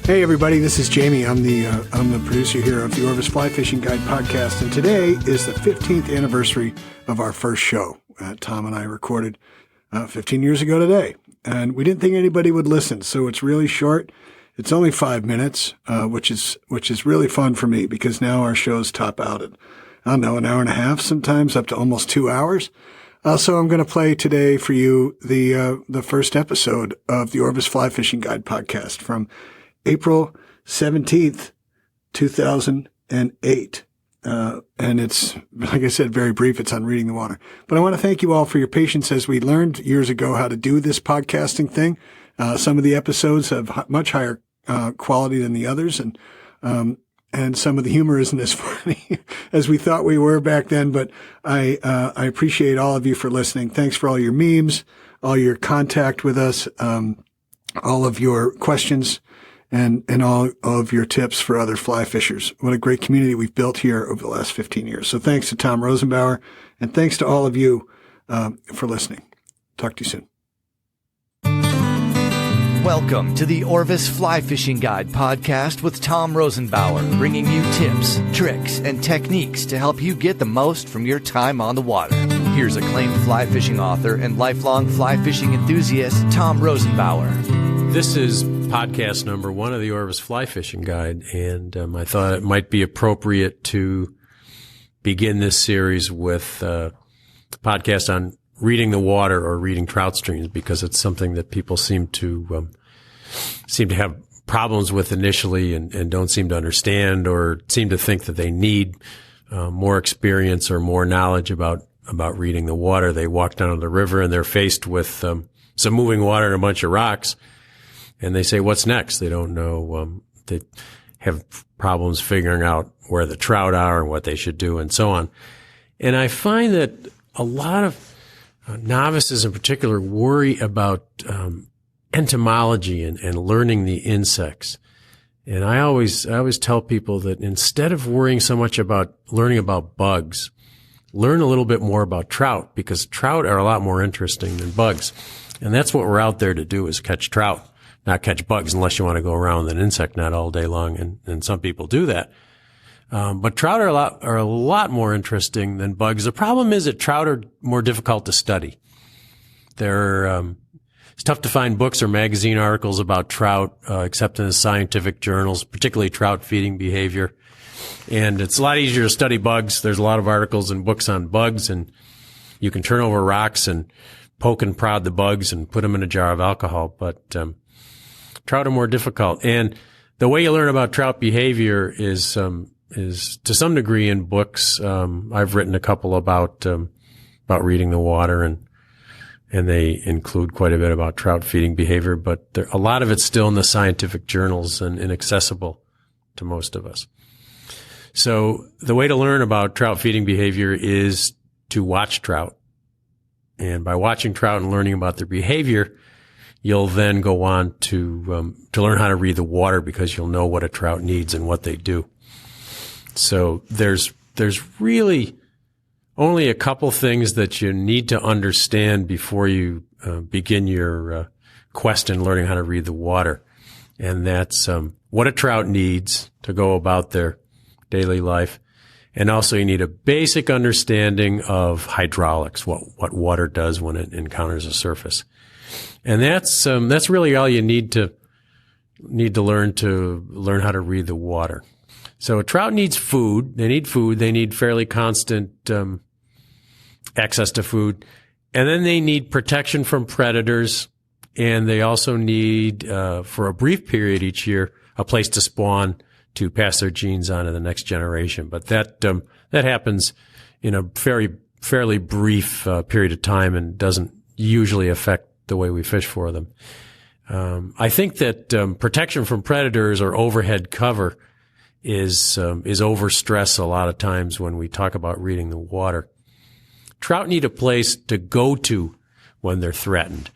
Hey everybody, this is Jamie. I'm the producer here of the Orvis Fly Fishing Guide podcast, and today is the 15th anniversary of our first show. Tom and I recorded 15 years ago today, and we didn't think anybody would listen, so it's really short. It's only 5 minutes, which is really fun for me because now our shows top out at, I don't know, an hour and a half, sometimes up to almost 2 hours. So I'm going to play today for you the first episode of the Orvis Fly Fishing Guide podcast from April 17th, 2008. And it's, like I said, very brief. It's on reading the water. But I want to thank you all for your patience as we learned years ago how to do this podcasting thing. Some of the episodes have much higher quality than the others. And some of the humor isn't as funny as we thought we were back then. But I appreciate all of you for listening. Thanks for all your memes, all your contact with us, all of your questions, and all of your tips for other fly fishers. What a great community we've built here over the last 15 years. So thanks to Tom Rosenbauer, and thanks to all of you for listening. Talk to you soon. Welcome to the Orvis Fly Fishing Guide podcast with Tom Rosenbauer, bringing you tips, tricks, and techniques to help you get the most from your time on the water. Here's acclaimed fly fishing author and lifelong fly fishing enthusiast, Tom Rosenbauer. This is podcast number 1 of the Orvis Fly Fishing Guide, and I thought it might be appropriate to begin this series with a podcast on reading the water or reading trout streams, because it's something that people seem to have problems with initially and don't seem to understand, or seem to think that they need more experience or more knowledge about reading the water. They walk down the river and they're faced with some moving water and a bunch of rocks, and they say, what's next? They don't know. They have problems figuring out where the trout are and what they should do and so on. And I find that a lot of novices in particular worry about entomology and learning the insects. And I always tell people that instead of worrying so much about learning about bugs, learn a little bit more about trout, because trout are a lot more interesting than bugs. And that's what we're out there to do, is catch trout, not catch bugs, unless you want to go around with an insect net all day long. And some people do that. But trout are a lot more interesting than bugs. The problem is that trout are more difficult to study. It's tough to find books or magazine articles about trout, except in the scientific journals, particularly trout feeding behavior. And it's a lot easier to study bugs. There's a lot of articles and books on bugs, and you can turn over rocks and poke and prod the bugs and put them in a jar of alcohol. But trout are more difficult. And the way you learn about trout behavior is to some degree in books. I've written a couple about reading the water, and they include quite a bit about trout feeding behavior, but a lot of it's still in the scientific journals and inaccessible to most of us. So the way to learn about trout feeding behavior is to watch trout. And by watching trout and learning about their behavior, you'll then go on to learn how to read the water, because you'll know what a trout needs and what they do. So there's really only a couple things that you need to understand before you begin your quest in learning how to read the water. And that's what a trout needs to go about their daily life. And also you need a basic understanding of hydraulics, what water does when it encounters a surface. And that's really all you need to learn how to read the water. So a trout needs food. They need food. They need fairly constant access to food. And then they need protection from predators. And they also need, for a brief period each year, a place to spawn to pass their genes on to the next generation. But that happens in a fairly brief period of time and doesn't usually affect the way we fish for them. I think that protection from predators or overhead cover is overstressed a lot of times when we talk about reading the water. Trout need a place to go to when they're threatened.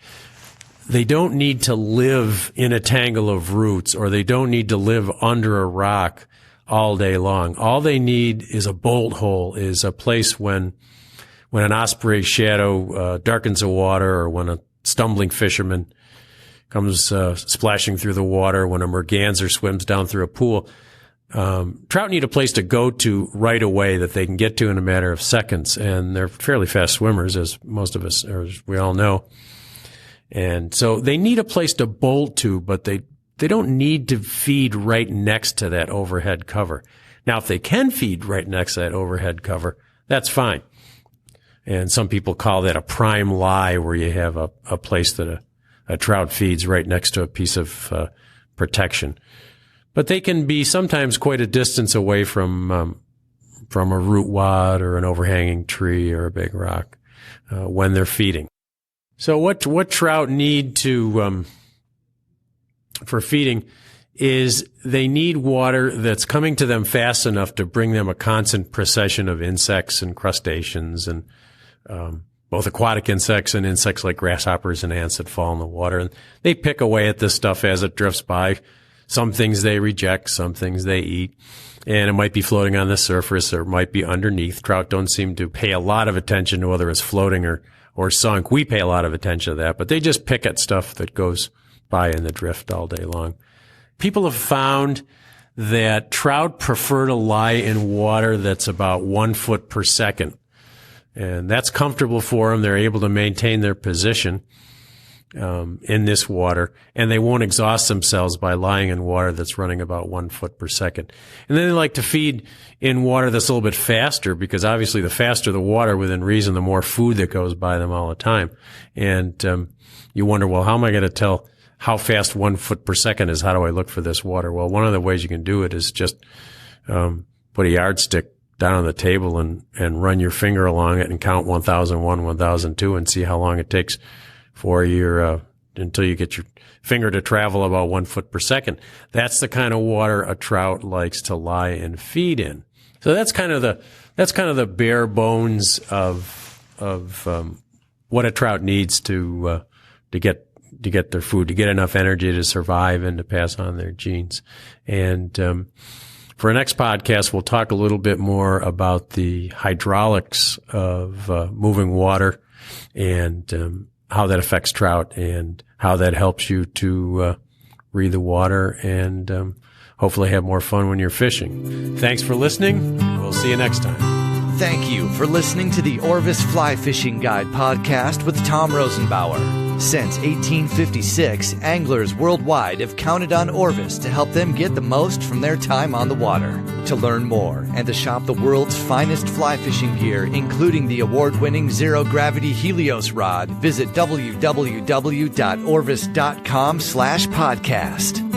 They don't need to live in a tangle of roots, or they don't need to live under a rock all day long. All they need is a bolt hole, is a place when an osprey shadow darkens the water, or when a stumbling fisherman comes splashing through the water, when a merganser swims down through a pool. Trout need a place to go to right away that they can get to in a matter of seconds, and they're fairly fast swimmers, as most of us, or as we all know. And so they need a place to bolt to, but they don't need to feed right next to that overhead cover. Now, if they can feed right next to that overhead cover, that's fine. And some people call that a prime lie, where you have a place that a trout feeds right next to a piece of protection. But they can be sometimes quite a distance away from a root wad or an overhanging tree or a big rock when they're feeding. So what trout need to for feeding is they need water that's coming to them fast enough to bring them a constant procession of insects and crustaceans, and both aquatic insects and insects like grasshoppers and ants that fall in the water. And they pick away at this stuff as it drifts by. Some things they reject, some things they eat, and it might be floating on the surface or it might be underneath. Trout don't seem to pay a lot of attention to whether it's floating or sunk. We pay a lot of attention to that, but they just pick at stuff that goes by in the drift all day long. People have found that trout prefer to lie in water that's about 1 foot per second, and that's comfortable for them. They're able to maintain their position in this water, and they won't exhaust themselves by lying in water that's running about 1 foot per second. And then they like to feed in water that's a little bit faster, because obviously the faster the water, within reason, the more food that goes by them all the time. And you wonder, well, how am I going to tell how fast 1 foot per second is? How do I look for this water? Well, one of the ways you can do it is just put a yardstick down on the table and run your finger along it and count 1001, 1002 and see how long it takes for your until you get your finger to travel about 1 foot per second. That's the kind of water a trout likes to lie and feed in. So that's kind of the bare bones of what a trout needs to get their food, to get enough energy to survive and to pass on their genes. And for our next podcast, we'll talk a little bit more about the hydraulics of moving water, and how that affects trout, and how that helps you to read the water and hopefully have more fun when you're fishing. Thanks for listening. We'll see you next time. Thank you for listening to the Orvis Fly Fishing Guide podcast with Tom Rosenbauer. Since 1856, anglers worldwide have counted on Orvis to help them get the most from their time on the water. To learn more and to shop the world's finest fly fishing gear, including the award-winning zero-gravity Helios rod, visit www.orvis.com/podcast.